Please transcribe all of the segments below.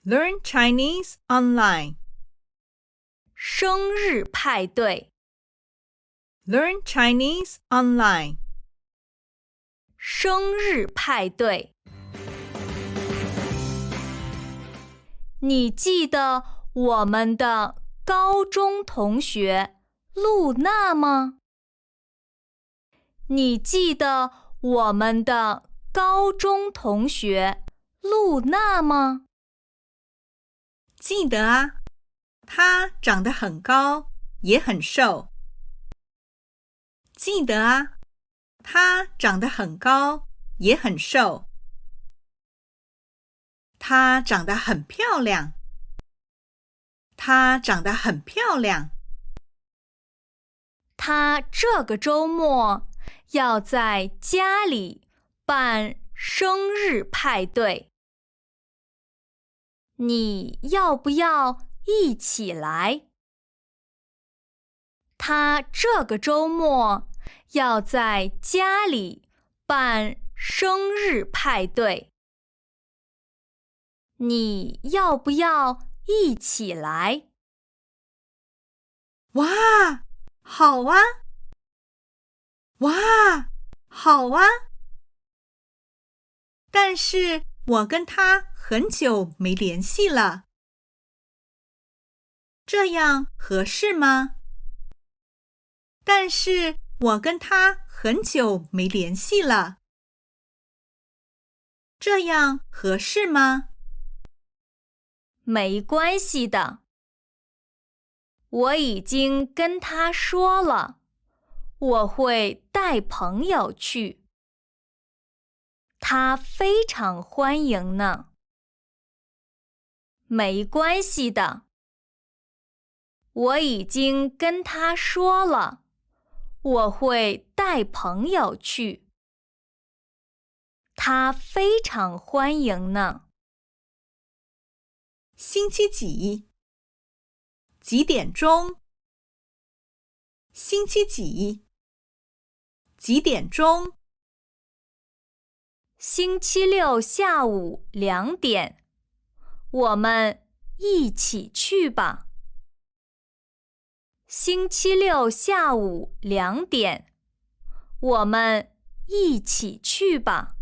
Learn Chinese online. 生日派对， Learn Chinese online. 生日派对。你记得我们的高中同学露娜吗？你记得我们的高中同学露娜吗？记得啊，她长得很高，也很瘦。记得啊，她长得很高，也很瘦。她长得很漂亮。她长得很漂亮。她这个周末要在家里办生日派对，你要不要一起来？她这个周末要在家里办生日派对，你要不要一起来？哇，好啊！哇，好啊！但是我跟他很久没联系了，这样合适吗？但是我跟他很久没联系了，这样合适吗？没关系的，我已经跟他说了，我会带朋友去，他非常欢迎呢。没关系的，我已经跟他说了，我会带朋友去，他非常欢迎呢。星期几？几点钟？星期几？几点钟？星期六下午2点，我们一起去吧。星期六下午2点，我们一起去吧。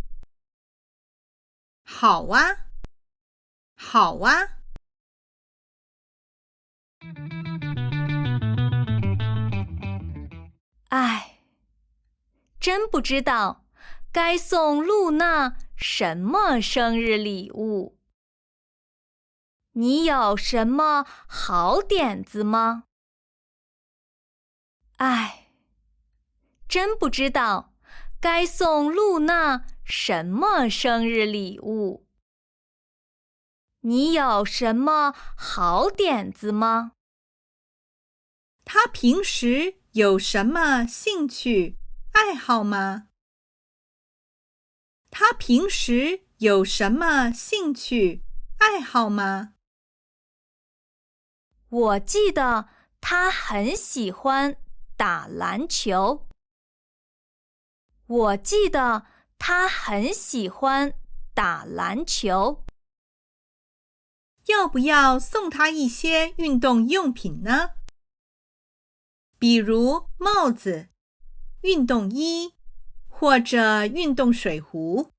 好啊，好啊。唉，真不知道该送露娜什么生日礼物。你有什么好点子吗？唉，真不知道该送露娜什么生日礼物。你有什么好点子吗？他平时有什么兴趣爱好吗？他平时有什么兴趣爱好吗？我记得他很喜欢打篮球。我记得他很喜欢打篮球。要不要送他一些运动用品呢？比如帽子、运动衣或者运动水壶。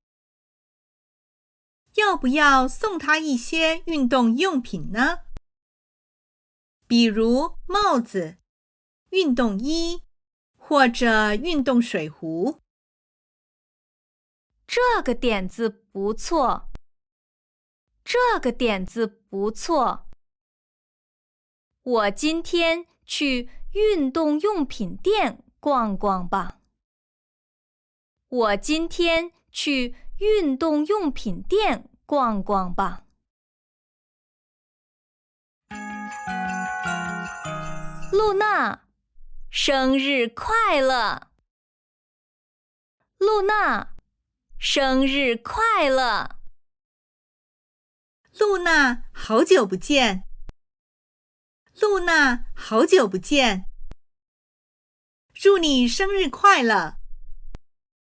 要不要送他一些运动用品呢？比如帽子、运动衣或者运动水壶。这个点子不错，这个点子不错。我今天去运动用品店逛逛吧。我今天去运动用品店逛逛吧。露娜，生日快乐！露娜，生日快乐！露娜，好久不见！露娜，好久不见！祝你生日快乐！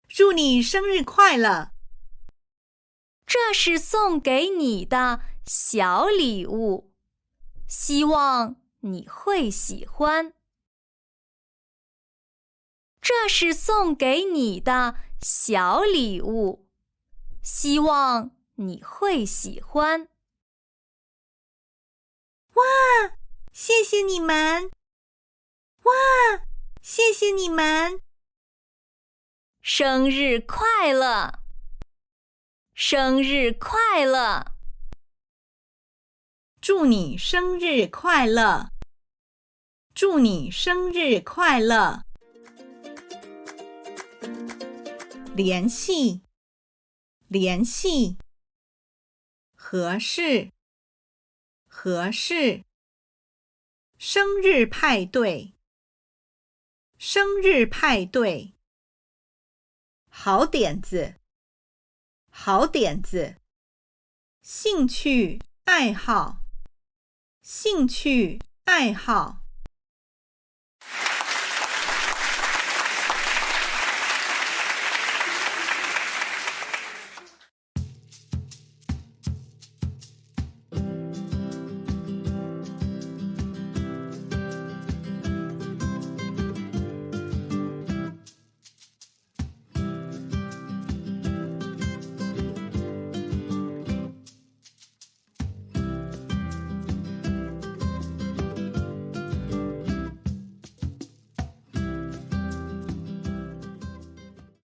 祝你生日快乐！这是送给你的小礼物，希望你会喜欢。这是送给你的小礼物，希望你会喜欢。哇，谢谢你们！哇，谢谢你们！生日快乐！生日快乐！祝你生日快乐！祝你生日快乐！联系，联系，合适，合适，生日派对，生日派对，好点子，好点子，兴趣爱好，兴趣爱好。